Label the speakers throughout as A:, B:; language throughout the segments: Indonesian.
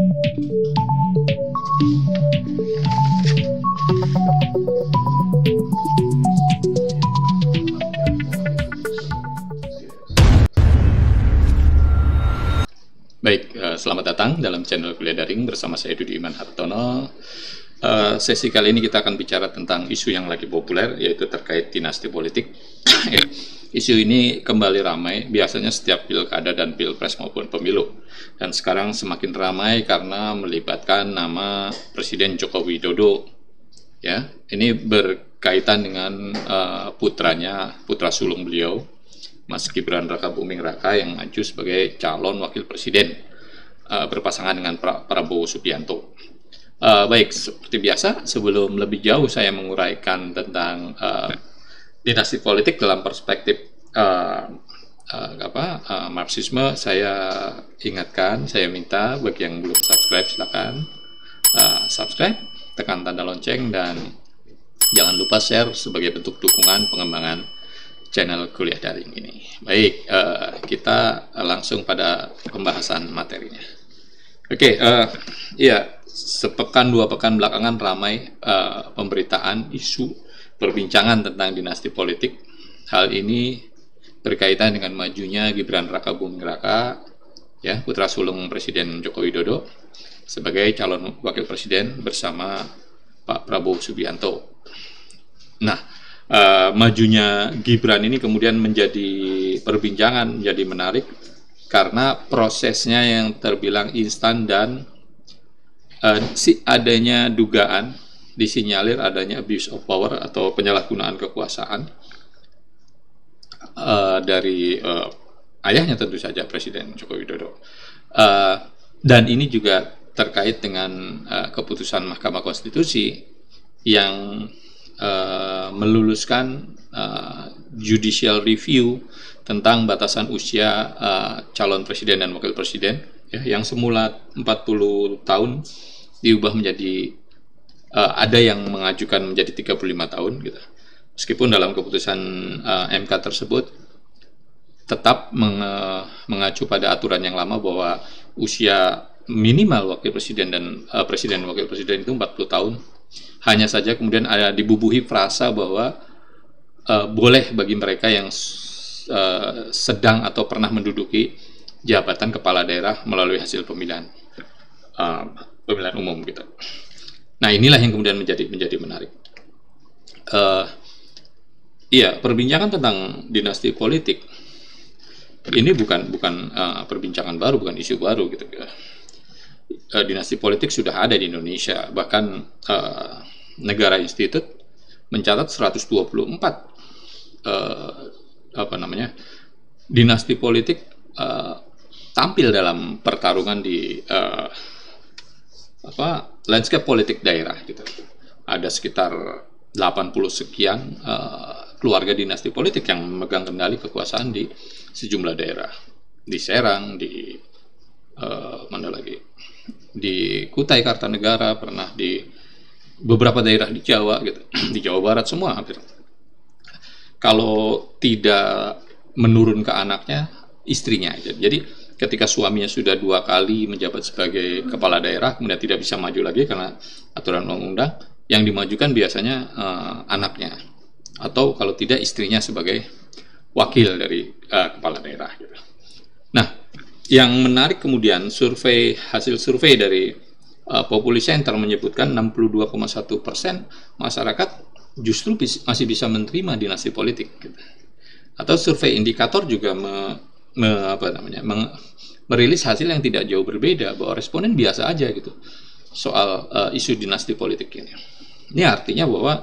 A: Baik, selamat datang dalam channel Kuliah Daring bersama saya Dudi Iman Hartono. Sesi kali ini kita akan bicara tentang isu yang lagi populer, yaitu terkait dinasti politik. Isu ini kembali ramai, biasanya setiap pilkada dan pilpres maupun pemilu. Dan sekarang semakin ramai karena melibatkan nama Presiden Joko Widodo. Ya, ini berkaitan dengan putra sulung beliau, Mas Gibran Rakabuming Raka, yang maju sebagai calon wakil presiden berpasangan dengan Prabowo Subianto. Baik, seperti biasa, sebelum lebih jauh saya menguraikan tentang dinasti politik dalam perspektif Marxisme, saya ingatkan, saya minta bagi yang belum subscribe silakan subscribe, tekan tanda lonceng, dan jangan lupa share sebagai bentuk dukungan pengembangan channel Kuliah Daring ini. Baik, kita langsung pada pembahasan materinya. Oke, ya, sepekan dua pekan belakangan ramai pemberitaan, isu, perbincangan tentang dinasti politik. Hal ini berkaitan dengan majunya Gibran Rakabuming Raka, ya, putra sulung Presiden Joko Widodo, sebagai calon wakil presiden bersama Pak Prabowo Subianto. Nah, majunya Gibran ini kemudian menjadi perbincangan, menjadi menarik karena prosesnya yang terbilang instan dan adanya dugaan, disinyalir adanya abuse of power atau penyalahgunaan kekuasaan dari ayahnya, tentu saja Presiden Joko Widodo. Dan ini juga terkait dengan keputusan Mahkamah Konstitusi yang meluluskan judicial review tentang batasan usia calon presiden dan wakil presiden, ya, yang semula 40 tahun diubah menjadi ada yang mengajukan menjadi 35 tahun gitu. Meskipun dalam keputusan MK tersebut tetap mengacu pada aturan yang lama bahwa usia minimal wakil presiden dan presiden dan wakil presiden itu 40 tahun. Hanya saja kemudian ada dibubuhi frasa bahwa boleh bagi mereka yang sedang atau pernah menduduki jabatan kepala daerah melalui hasil pemilihan umum gitu. Nah, inilah yang kemudian menjadi menarik. Iya, perbincangan tentang dinasti politik ini bukan perbincangan baru, bukan isu baru gitu. Dinasti politik sudah ada di Indonesia, bahkan Negara Institute mencatat 124 dinasti politik tampil dalam pertarungan di landscape politik daerah gitu. Ada sekitar 80 sekian keluarga dinasti politik yang memegang kendali kekuasaan di sejumlah daerah, di Serang, di mana lagi, di Kutai Kartanegara, pernah di beberapa daerah di Jawa gitu, di Jawa Barat semua hampir. Kalau tidak menurun ke anaknya, istrinya aja. Jadi ketika suaminya sudah 2 kali menjabat sebagai kepala daerah, kemudian tidak bisa maju lagi karena aturan undang-undang, yang dimajukan biasanya anaknya, atau kalau tidak istrinya sebagai wakil dari kepala daerah gitu. Nah, yang menarik kemudian hasil survei dari Populi Center menyebutkan 62,1% masyarakat justru masih bisa menerima dinasti politik gitu. Atau survei indikator juga merilis hasil yang tidak jauh berbeda, bahwa responden biasa aja gitu soal isu dinasti politik ini. Ini artinya bahwa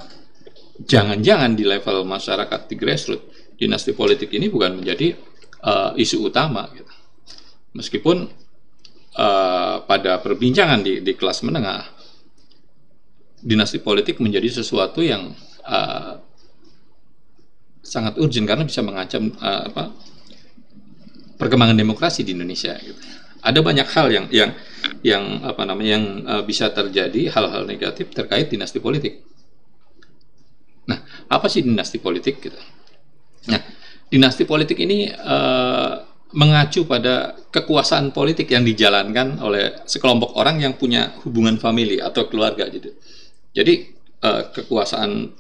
A: jangan-jangan di level masyarakat di grassroots, dinasti politik ini bukan menjadi isu utama gitu. Meskipun pada perbincangan di kelas menengah, dinasti politik menjadi sesuatu yang sangat urgent karena bisa mengancam perkembangan demokrasi di Indonesia gitu. Ada banyak hal yang bisa terjadi, hal-hal negatif terkait dinasti politik. Nah, apa sih dinasti politik gitu? Nah, dinasti politik ini mengacu pada kekuasaan politik yang dijalankan oleh sekelompok orang yang punya hubungan famili atau keluarga gitu. Jadi kekuasaan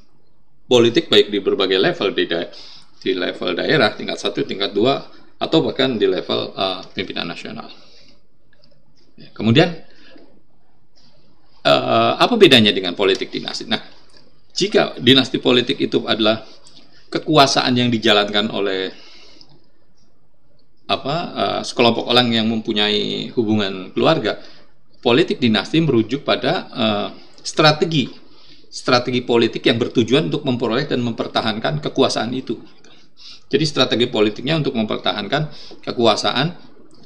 A: politik baik di berbagai level, di level daerah tingkat 1, tingkat 2, atau bahkan di level pimpinan nasional. Kemudian apa bedanya dengan politik dinasti? Nah, jika dinasti politik itu adalah kekuasaan yang dijalankan oleh sekelompok orang yang mempunyai hubungan keluarga, politik dinasti merujuk pada strategi politik yang bertujuan untuk memperoleh dan mempertahankan kekuasaan itu. Jadi strategi politiknya untuk mempertahankan kekuasaan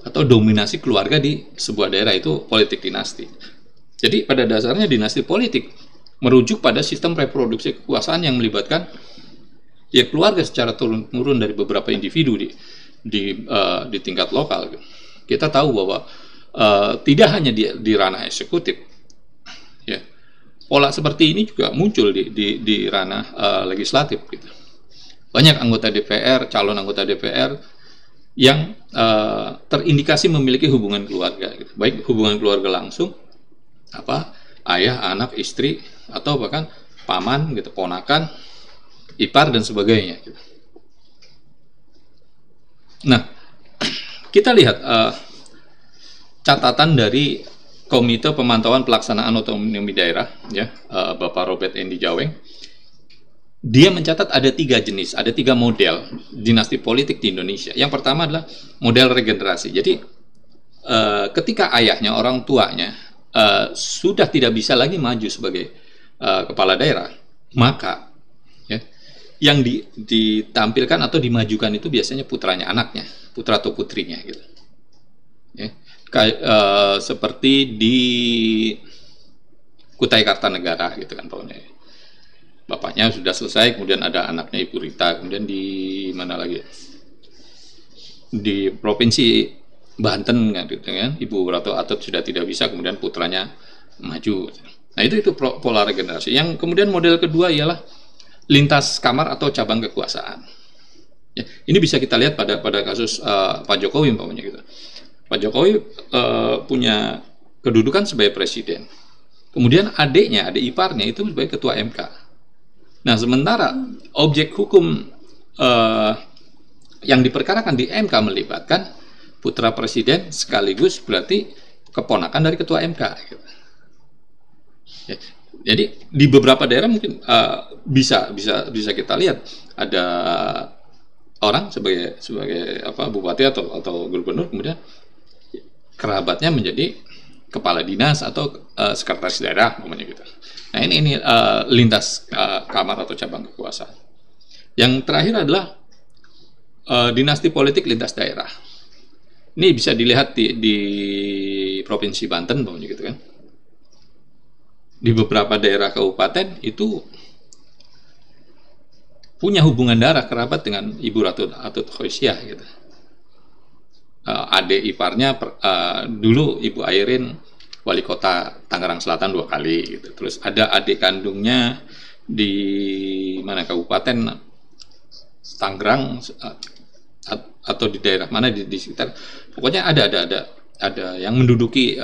A: atau dominasi keluarga di sebuah daerah, itu politik dinasti. Jadi pada dasarnya dinasti politik merujuk pada sistem reproduksi kekuasaan yang melibatkan keluarga secara turun-temurun dari beberapa individu di tingkat lokal. Kita tahu bahwa tidak hanya di ranah eksekutif, ya, pola seperti ini juga muncul di ranah legislatif gitu. Banyak anggota DPR, calon anggota DPR yang terindikasi memiliki hubungan keluarga gitu. Baik hubungan keluarga langsung, ayah, anak, istri, atau bahkan paman gitu, ponakan, ipar dan sebagainya gitu. Nah, kita lihat catatan dari Komite Pemantauan Pelaksanaan Otonomi Daerah, ya, Bapak Robert Endi Jaweng. Dia mencatat ada 3 jenis, ada 3 model dinasti politik di Indonesia. Yang pertama adalah model regenerasi. Jadi ketika ayahnya, orang tuanya sudah tidak bisa lagi maju sebagai kepala daerah, maka ya, yang ditampilkan atau dimajukan itu biasanya putranya, anaknya, putra atau putrinya gitu. Ya. Seperti di Kutai Kartanegara gitu kan, pokoknya bapaknya sudah selesai, kemudian ada anaknya Ibu Rita, kemudian di mana lagi, di provinsi Banten gitu kan, Ibu Ratu Atut sudah tidak bisa, kemudian putranya maju. Nah itu pola regenerasi. Yang kemudian model kedua ialah lintas kamar atau cabang kekuasaan. Ya, ini bisa kita lihat pada kasus Pak Jokowi umpamanya gitu. Pak Jokowi punya kedudukan sebagai presiden. Kemudian adik iparnya itu sebagai ketua MK. Nah, sementara objek hukum yang diperkarakan di MK melibatkan putra presiden sekaligus berarti keponakan dari ketua MK. Gitu. Ya, jadi di beberapa daerah mungkin bisa kita lihat ada orang sebagai bupati atau gubernur, kemudian kerabatnya menjadi kepala dinas atau sekretaris daerah namanya gitu. Nah ini lintas kamar atau cabang kekuasaan. Yang terakhir adalah dinasti politik lintas daerah. Ini bisa dilihat di provinsi Banten namanya gitu kan. Di beberapa daerah kabupaten itu punya hubungan darah kerabat dengan Ibu Ratu Atut Khoisyah gitu. Adik iparnya dulu Ibu Airin wali kota Tangerang Selatan 2 kali gitu. Terus ada adik kandungnya di mana kabupaten Tangerang atau di daerah mana di sekitar, pokoknya ada yang menduduki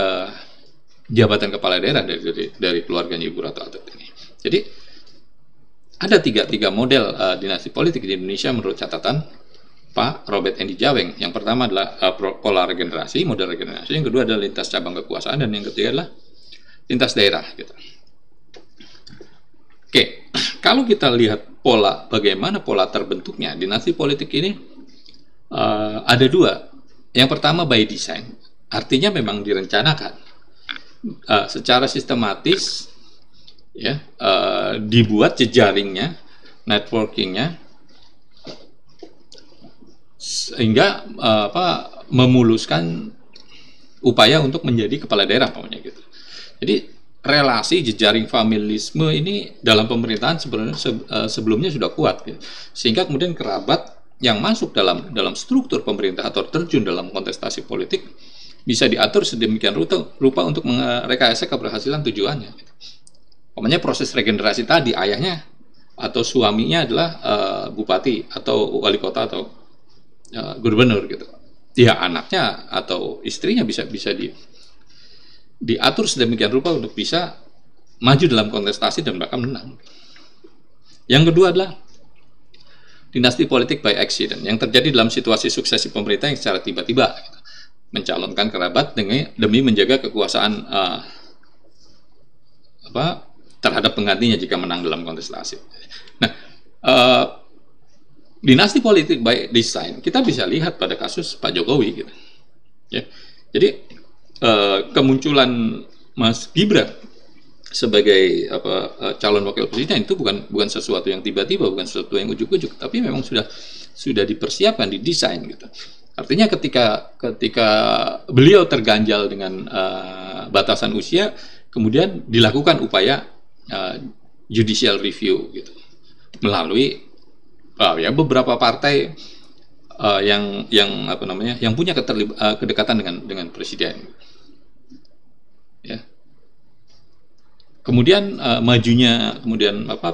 A: jabatan kepala daerah dari keluarganya Ibu Ratu Atut ini. Jadi ada tiga model dinasti politik di Indonesia menurut catatan Pak Robert Endi Jaweng. Yang pertama adalah pola regenerasi, model regenerasi. Yang kedua adalah lintas cabang kekuasaan, dan yang ketiga adalah lintas daerah. Gitu. Oke, kalau kita lihat bagaimana pola terbentuknya dinasti politik ini, ada 2. Yang pertama by design, artinya memang direncanakan secara sistematis, ya, dibuat jejaringnya, networkingnya, sehingga memuluskan upaya untuk menjadi kepala daerah namanya gitu. Jadi relasi jejaring familisme ini dalam pemerintahan sebenarnya sebelumnya sudah kuat gitu. Sehingga kemudian kerabat yang masuk dalam struktur pemerintah atau terjun dalam kontestasi politik bisa diatur sedemikian rupa untuk merekayasa keberhasilan tujuannya. Pokoknya proses regenerasi tadi, ayahnya atau suaminya adalah bupati atau wali kota atau gubernur gitu. ya anaknya atau istrinya bisa diatur sedemikian rupa untuk bisa maju dalam kontestasi dan bahkan menang. Yang kedua adalah dinasti politik by accident yang terjadi dalam situasi suksesi pemerintah yang secara tiba-tiba mencalonkan kerabat demi menjaga kekuasaan terhadap penggantinya jika menang dalam kontestasi. Nah, dinasti politik by design kita bisa lihat pada kasus Pak Jokowi gitu. Ya. Jadi kemunculan Mas Gibran sebagai calon wakil presiden itu bukan sesuatu yang tiba-tiba, bukan sesuatu yang ujuk-ujuk, tapi memang sudah dipersiapkan, didesain gitu. Artinya ketika beliau terganjal dengan batasan usia, kemudian dilakukan upaya judicial review gitu melalui beberapa partai yang punya kedekatan dengan presiden. Ya. Kemudian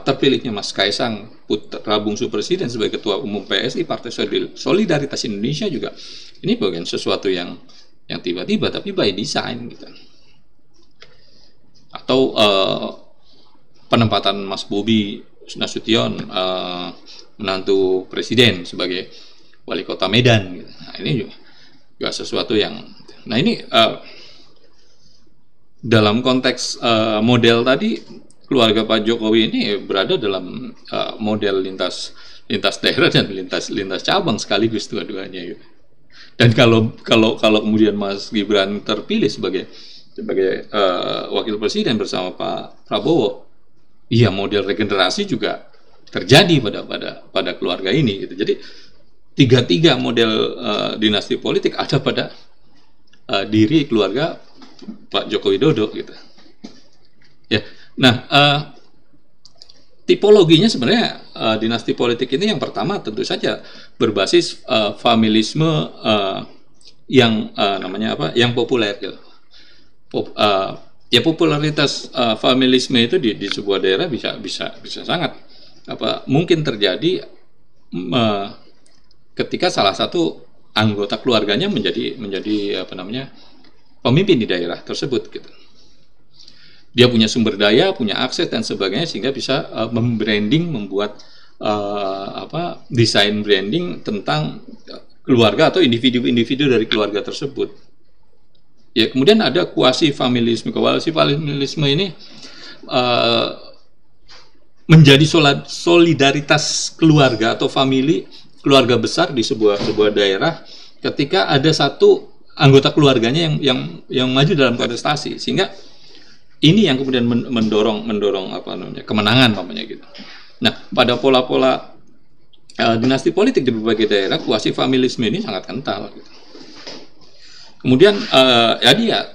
A: terpilihnya Mas Kaisang Putra Bungsu Presiden sebagai Ketua Umum PSI Partai Solidaritas Indonesia juga ini bukan sesuatu yang tiba-tiba, tapi by design gitu. Atau penempatan Mas Bobi Nasution menantu presiden sebagai wali kota Medan gitu. Nah, ini juga sesuatu yang ini dalam konteks model tadi, keluarga Pak Jokowi ini berada dalam model lintas daerah dan lintas cabang sekaligus dua-duanya gitu. Dan kalau kemudian Mas Gibran terpilih sebagai wakil presiden bersama Pak Prabowo, iya model regenerasi juga terjadi pada keluarga ini gitu. Jadi tiga model dinasti politik ada pada diri keluarga Pak Joko Widodo gitu. Ya. Nah, tipologinya sebenarnya dinasti politik ini yang pertama tentu saja berbasis familisme yang yang populer gitu. Popularitas familisme itu di sebuah daerah bisa sangat mungkin terjadi ketika salah satu anggota keluarganya menjadi pemimpin di daerah tersebut gitu. Dia punya sumber daya, punya akses dan sebagainya sehingga bisa membuat desain branding tentang keluarga atau individu dari keluarga tersebut. Ya, kemudian ada kuasi familisme. Kuasi familisme ini menjadi solidaritas keluarga atau keluarga besar di sebuah daerah ketika ada satu anggota keluarganya yang maju dalam kontestasi, sehingga ini yang kemudian mendorong kemenangan gitu. Nah, pada pola-pola dinasti politik di berbagai daerah, kuasi familisme ini sangat kental gitu. Kemudian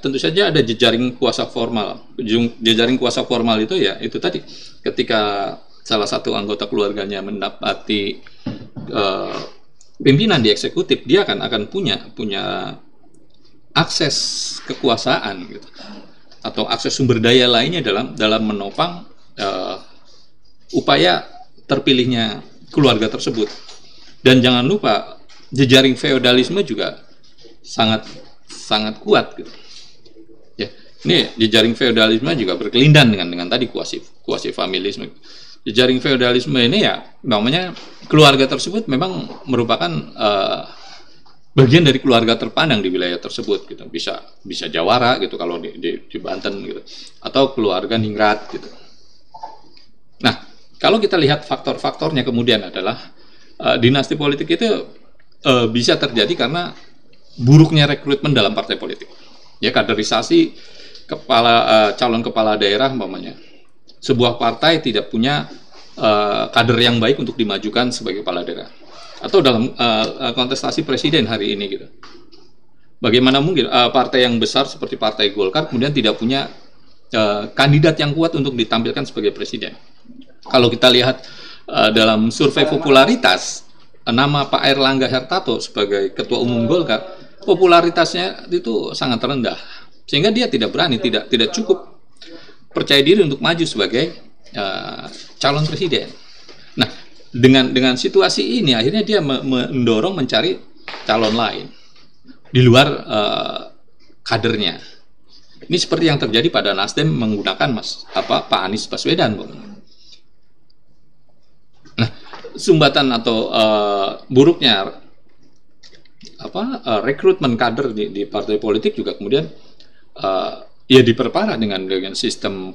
A: tentu saja ada jejaring kuasa formal. Jejaring kuasa formal itu ya itu tadi, ketika salah satu anggota keluarganya mendapati pimpinan di eksekutif, dia akan punya akses kekuasaan gitu, atau akses sumber daya lainnya dalam menopang upaya terpilihnya keluarga tersebut. Dan jangan lupa jejaring feodalisme juga sangat kuat gitu. Ya, ini jejaring feodalisme juga berkelindan dengan tadi kuasi familisme. Jejaring feodalisme ini ya namanya keluarga tersebut memang merupakan bagian dari keluarga terpandang di wilayah tersebut gitu. Bisa Jawara gitu kalau di Banten gitu, atau keluarga Ningrat gitu. Nah, kalau kita lihat faktor-faktornya kemudian adalah dinasti politik itu bisa terjadi karena buruknya rekrutmen dalam partai politik. Ya, kaderisasi calon kepala daerah umpamanya. Sebuah partai tidak punya kader yang baik untuk dimajukan sebagai kepala daerah. Atau dalam kontestasi presiden hari ini gitu. Bagaimana mungkin partai yang besar seperti Partai Golkar kemudian tidak punya kandidat yang kuat untuk ditampilkan sebagai presiden. Kalau kita lihat dalam survei popularitas, nama Pak Airlangga Hartarto sebagai Ketua Umum Golkar, popularitasnya itu sangat rendah, sehingga dia tidak berani, tidak cukup percaya diri untuk maju sebagai calon presiden. Nah, dengan situasi ini akhirnya dia mendorong mencari calon lain. di luar kadernya. Ini seperti yang terjadi pada Nasdem menggunakan Pak Anies Baswedan. Nah, sumbatan atau buruknya rekrutmen kader di partai politik juga kemudian ya diperparah dengan sistem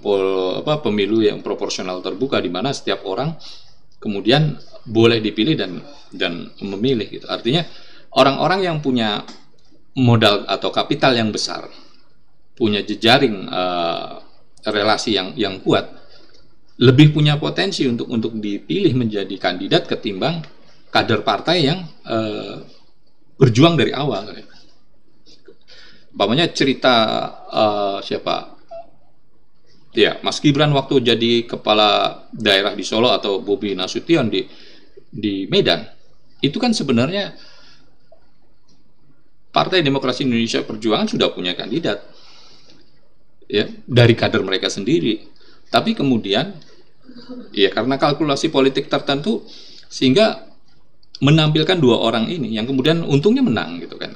A: pemilu yang proporsional terbuka, di mana setiap orang kemudian boleh dipilih dan memilih gitu. Artinya orang-orang yang punya modal atau kapital yang besar, punya jejaring relasi yang kuat, lebih punya potensi untuk dipilih menjadi kandidat ketimbang kader partai yang berjuang dari awal. Umpamanya cerita Mas Gibran waktu jadi kepala daerah di Solo, atau Bobi Nasution di Medan, itu kan sebenarnya Partai Demokrasi Indonesia Perjuangan sudah punya kandidat ya dari kader mereka sendiri, tapi kemudian ya karena kalkulasi politik tertentu sehingga menampilkan dua orang ini yang kemudian untungnya menang gitu kan.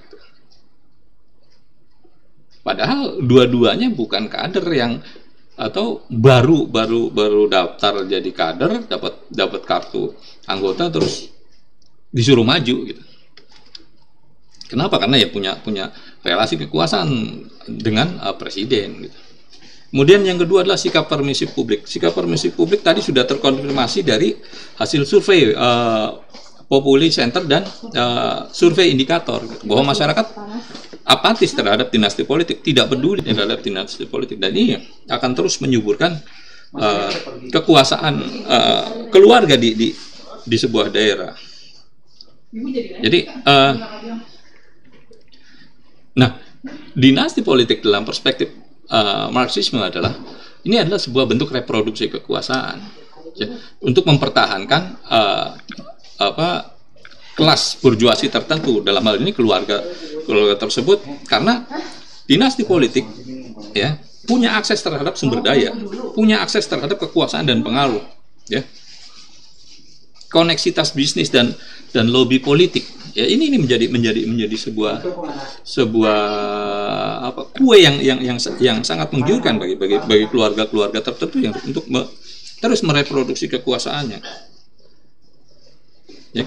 A: Padahal dua-duanya bukan kader yang, atau baru daftar jadi kader, dapat kartu anggota terus disuruh maju gitu. Kenapa? Karena ya punya relasi kekuasaan dengan presiden gitu. Kemudian yang kedua adalah sikap permisif publik. Sikap permisif publik tadi sudah terkonfirmasi dari hasil survei Populi Center dan survei indikator gitu, bahwa masyarakat apatis terhadap dinasti politik, tidak peduli terhadap dinasti politik, dan ini akan terus menyuburkan kekuasaan keluarga di sebuah daerah. Jadi nah, dinasti politik dalam perspektif Marxisme adalah sebuah bentuk reproduksi kekuasaan ya, untuk mempertahankan kelas burjuasi tertentu, dalam hal ini keluarga tersebut, karena dinasti politik ya punya akses terhadap sumber daya, punya akses terhadap kekuasaan dan pengaruh ya, koneksitas bisnis dan lobby politik ya, ini menjadi sebuah kue yang sangat menggiurkan bagi keluarga tertentu yang untuk terus mereproduksi kekuasaannya ya.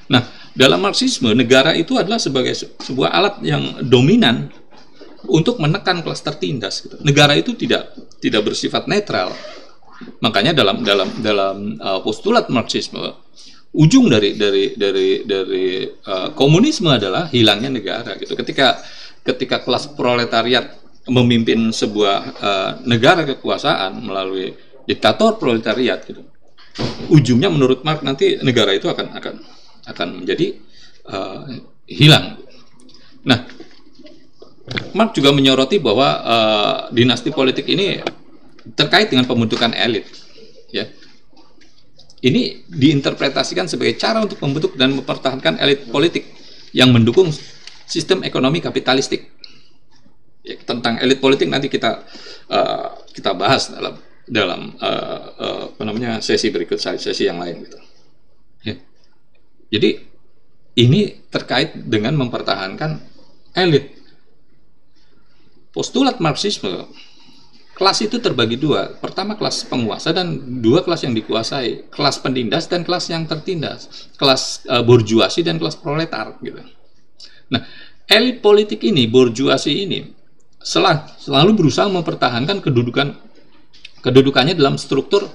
A: Nah, dalam Marxisme, negara itu adalah sebagai sebuah alat yang dominan untuk menekan kelas tertindas gitu. Negara itu tidak bersifat netral. Makanya dalam postulat Marxisme, ujung dari komunisme adalah hilangnya negara gitu. Ketika kelas proletariat memimpin sebuah negara kekuasaan melalui diktator proletariat gitu, ujungnya menurut Marx nanti negara itu akan menjadi hilang. Nah, Marx juga menyoroti bahwa dinasti politik ini terkait dengan pembentukan elit ya. Ini diinterpretasikan sebagai cara untuk membentuk dan mempertahankan elit politik yang mendukung sistem ekonomi kapitalistik ya. Tentang elit politik nanti kita bahas dalam sesi berikut, sesi yang lain gitu ya. Jadi ini terkait dengan mempertahankan elit. Postulat Marxisme, kelas itu terbagi dua. Pertama kelas penguasa dan dua kelas yang dikuasai, kelas penindas dan kelas yang tertindas, kelas burjuasi dan kelas proletar gitu. Nah, elit politik ini, burjuasi ini selalu berusaha mempertahankan kedudukannya dalam struktur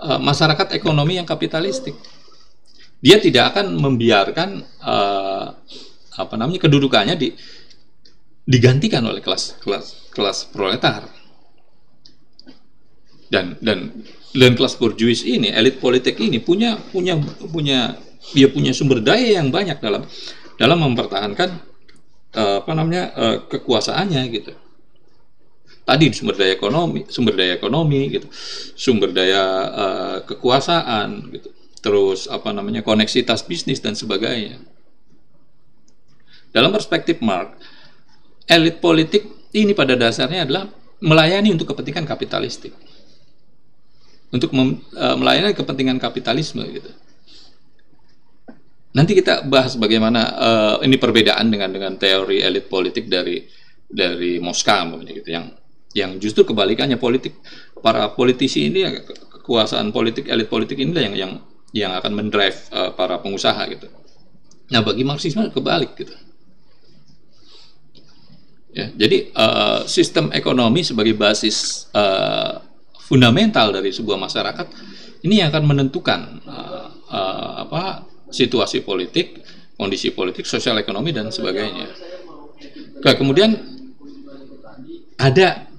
A: masyarakat ekonomi yang kapitalistik. Dia tidak akan membiarkan kedudukannya digantikan oleh kelas proletar. Dan kelas burjuis ini, elit politik ini punya sumber daya yang banyak dalam mempertahankan kekuasaannya gitu. Tadi sumber daya ekonomi gitu, sumber daya kekuasaan gitu, terus koneksitas bisnis dan sebagainya. Dalam perspektif Marx, elit politik ini pada dasarnya adalah melayani untuk kepentingan kapitalistik, untuk melayani kepentingan kapitalisme gitu. Nanti kita bahas bagaimana ini perbedaan dengan teori elit politik dari Moskwa gitu, yang justru kebalikannya, para politisi ini, kekuasaan politik, elit politik inilah yang akan mendrive para pengusaha gitu. Nah, bagi Marxisme kebalik gitu. Ya, jadi sistem ekonomi sebagai basis fundamental dari sebuah masyarakat ini yang akan menentukan situasi politik, kondisi politik, sosial ekonomi dan sebagainya. Kemudian ada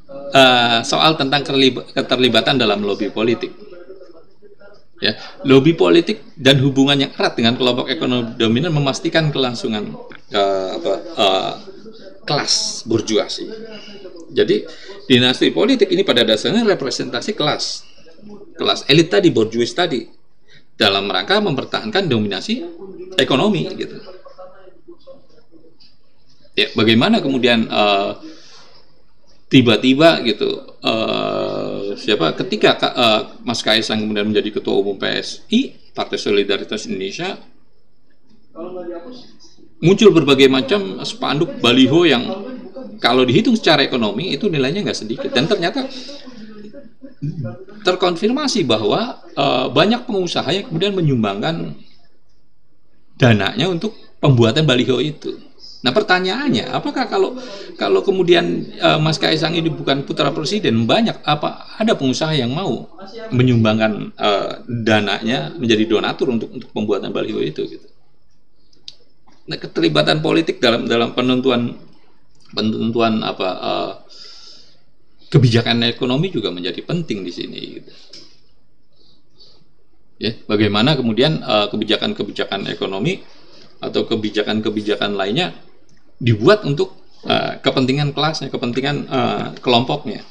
A: soal tentang keterlibatan dalam lobby politik. Ya, lobby politik dan hubungan yang erat dengan kelompok ekonomi dominan memastikan kelangsungan kelas burjuasi. Jadi dinasti politik ini pada dasarnya representasi kelas elit tadi, borjuis tadi, dalam rangka mempertahankan dominasi ekonomi gitu. Ya, bagaimana kemudian tiba-tiba gitu ketika Mas Kaisang kemudian menjadi ketua umum PSI, Partai Solidaritas Indonesia, muncul berbagai macam spanduk baliho yang kalau dihitung secara ekonomi itu nilainya nggak sedikit, dan ternyata terkonfirmasi bahwa banyak pengusaha yang kemudian menyumbangkan dananya untuk pembuatan baliho itu. Nah, pertanyaannya, apakah kalau kemudian Mas Kaisang ini bukan putra presiden, ada pengusaha yang mau menyumbangkan dananya menjadi donatur untuk pembuatan baliho itu gitu. Nah, keterlibatan politik dalam penentuan kebijakan ekonomi juga menjadi penting di sini gitu. Ya, bagaimana kemudian kebijakan ekonomi atau kebijakan lainnya dibuat untuk kepentingan kelasnya, kepentingan kelompoknya.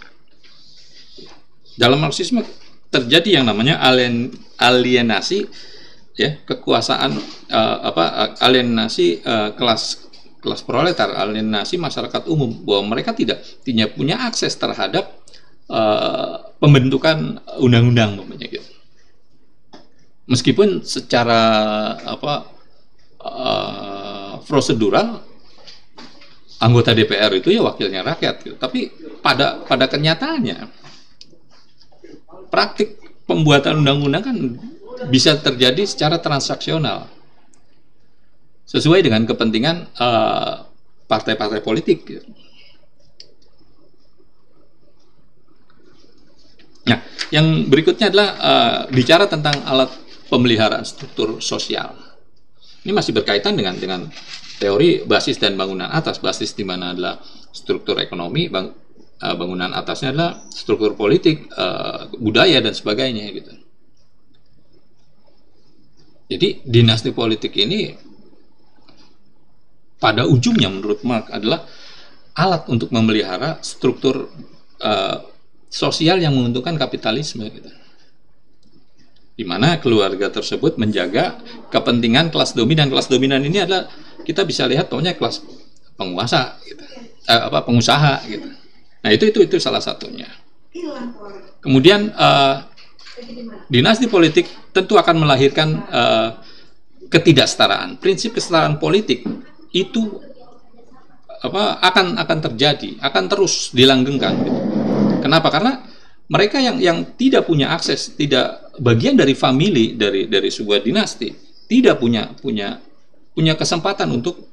A: Dalam Marxisme terjadi yang namanya alienasi, ya, kekuasaan alienasi kelas proletar, alienasi masyarakat umum, bahwa mereka tidak punya akses terhadap pembentukan undang-undang gitu. Meskipun secara prosedural anggota DPR itu ya wakilnya rakyat gitu. Tapi pada kenyataannya praktik pembuatan undang-undang kan bisa terjadi secara transaksional sesuai dengan kepentingan partai-partai politik gitu. Nah, yang berikutnya adalah bicara tentang alat pemeliharaan struktur sosial. Ini masih berkaitan dengan teori basis dan bangunan atas. Basis di mana adalah struktur ekonomi, bangunan atasnya adalah struktur politik, budaya dan sebagainya gitu. Jadi dinasti politik ini pada ujungnya menurut Marx adalah alat untuk memelihara struktur sosial yang menguntungkan kapitalisme gitu. Di mana keluarga tersebut menjaga kepentingan kelas dominan. Kelas dominan ini adalah, kita bisa lihat pokoknya kelas penguasa gitu. Pengusaha gitu. Nah, itu salah satunya. Kemudian dinasti politik tentu akan melahirkan ketidaksetaraan. Prinsip kesetaraan politik itu akan terjadi, akan terus dilanggengkan gitu. Kenapa? Karena mereka yang tidak punya akses, tidak bagian dari famili dari sebuah dinasti, tidak punya kesempatan untuk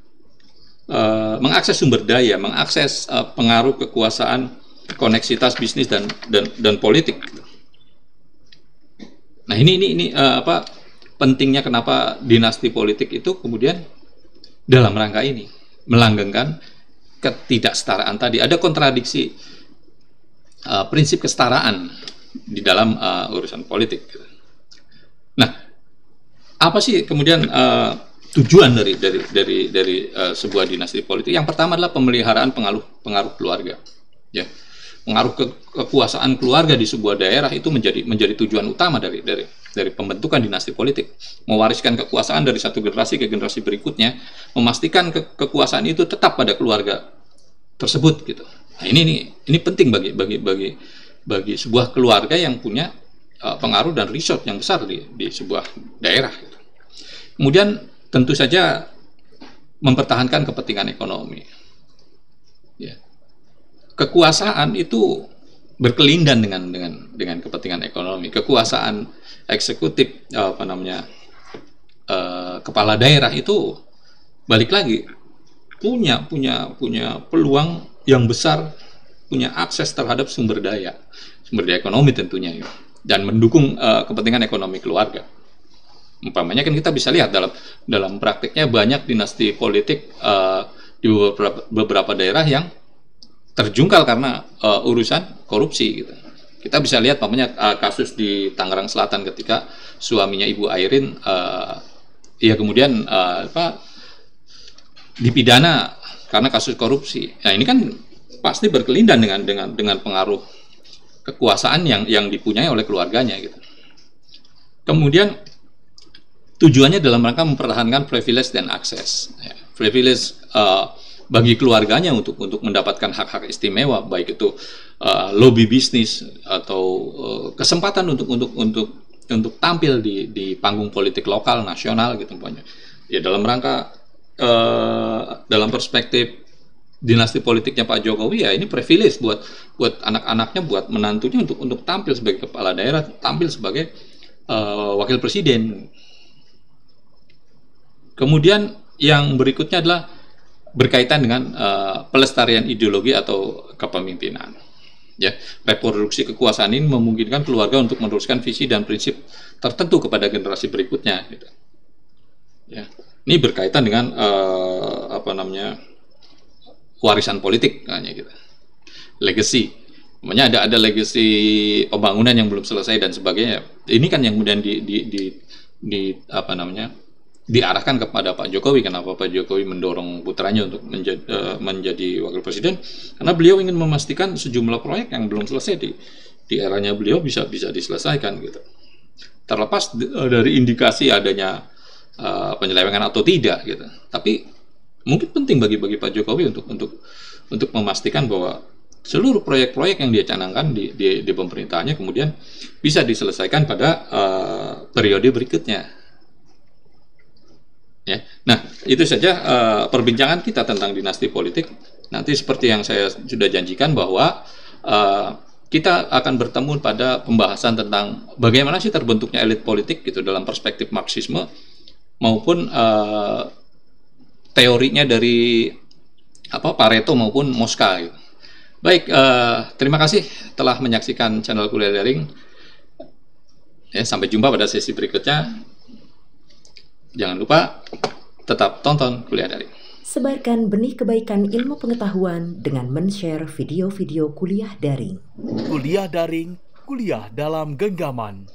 A: mengakses sumber daya, mengakses pengaruh kekuasaan, koneksitas bisnis dan politik. Nah, ini pentingnya kenapa dinasti politik itu kemudian dalam rangka ini melanggengkan ketidaksetaraan tadi. Ada kontradiksi prinsip kesetaraan di dalam urusan politik. Nah, apa sih kemudian tujuan dari sebuah dinasti politik? Yang pertama adalah pemeliharaan pengaruh keluarga. Ya, pengaruh kekuasaan keluarga di sebuah daerah itu menjadi tujuan utama dari pembentukan dinasti politik. Mewariskan kekuasaan dari satu generasi ke generasi berikutnya, memastikan kekuasaan itu tetap pada keluarga tersebut gitu. Nah, ini penting bagi sebuah keluarga yang punya pengaruh dan resort yang besar di sebuah daerah gitu. Kemudian tentu saja mempertahankan kepentingan ekonomi. Ya. Kekuasaan itu berkelindan dengan kepentingan ekonomi. Kekuasaan eksekutif kepala daerah itu balik lagi punya peluang yang besar, punya akses terhadap sumber daya ekonomi tentunya ya, dan mendukung kepentingan ekonomi keluarga. Umpamanya kan kita bisa lihat dalam praktiknya banyak dinasti politik di beberapa daerah yang terjungkal karena urusan korupsi gitu. Kita bisa lihat umpamanya kasus di Tangerang Selatan ketika suaminya Ibu Airin kemudian dipidana karena kasus korupsi. Nah, ini kan pasti berkelindan dengan pengaruh kekuasaan yang dipunyai oleh keluarganya gitu. Kemudian tujuannya dalam rangka mempertahankan privilege dan akses. Ya, privilege bagi keluarganya untuk mendapatkan hak-hak istimewa, baik itu lobby bisnis atau kesempatan untuk tampil di panggung politik lokal, nasional gitu pokoknya. Ya dalam rangka dalam perspektif dinasti politiknya Pak Jokowi, ya ini privilege buat anak-anaknya, buat menantunya untuk tampil sebagai kepala daerah, tampil sebagai wakil presiden. Kemudian yang berikutnya adalah berkaitan dengan pelestarian ideologi atau kepemimpinan. Ya, reproduksi kekuasaan ini memungkinkan keluarga untuk meneruskan visi dan prinsip tertentu kepada generasi berikutnya. Gitu. Ya, ini berkaitan dengan warisan politik, kayaknya gitu. Legacy, namanya ada legacy pembangunan yang belum selesai dan sebagainya. Ini kan yang kemudian diarahkan kepada Pak Jokowi. Kenapa Pak Jokowi mendorong putranya untuk menjadi wakil presiden? Karena beliau ingin memastikan sejumlah proyek yang belum selesai di eranya beliau bisa diselesaikan gitu. Terlepas dari indikasi adanya penyelewengan atau tidak gitu. Tapi mungkin penting bagi Pak Jokowi untuk memastikan bahwa seluruh proyek-proyek yang dia canangkan di pemerintahannya kemudian bisa diselesaikan pada periode berikutnya. Ya. Nah, itu saja perbincangan kita tentang dinasti politik. Nanti seperti yang saya sudah janjikan bahwa kita akan bertemu pada pembahasan tentang bagaimana sih terbentuknya elit politik gitu dalam perspektif Marxisme maupun teorinya dari Pareto maupun Mosca gitu. Baik, terima kasih telah menyaksikan channel Kuliah Daring. Ya, sampai jumpa pada sesi berikutnya. Jangan lupa tetap tonton Kuliah Daring.
B: Sebarkan benih kebaikan ilmu pengetahuan dengan men-share video-video Kuliah Daring.
C: Kuliah Daring, kuliah dalam genggaman.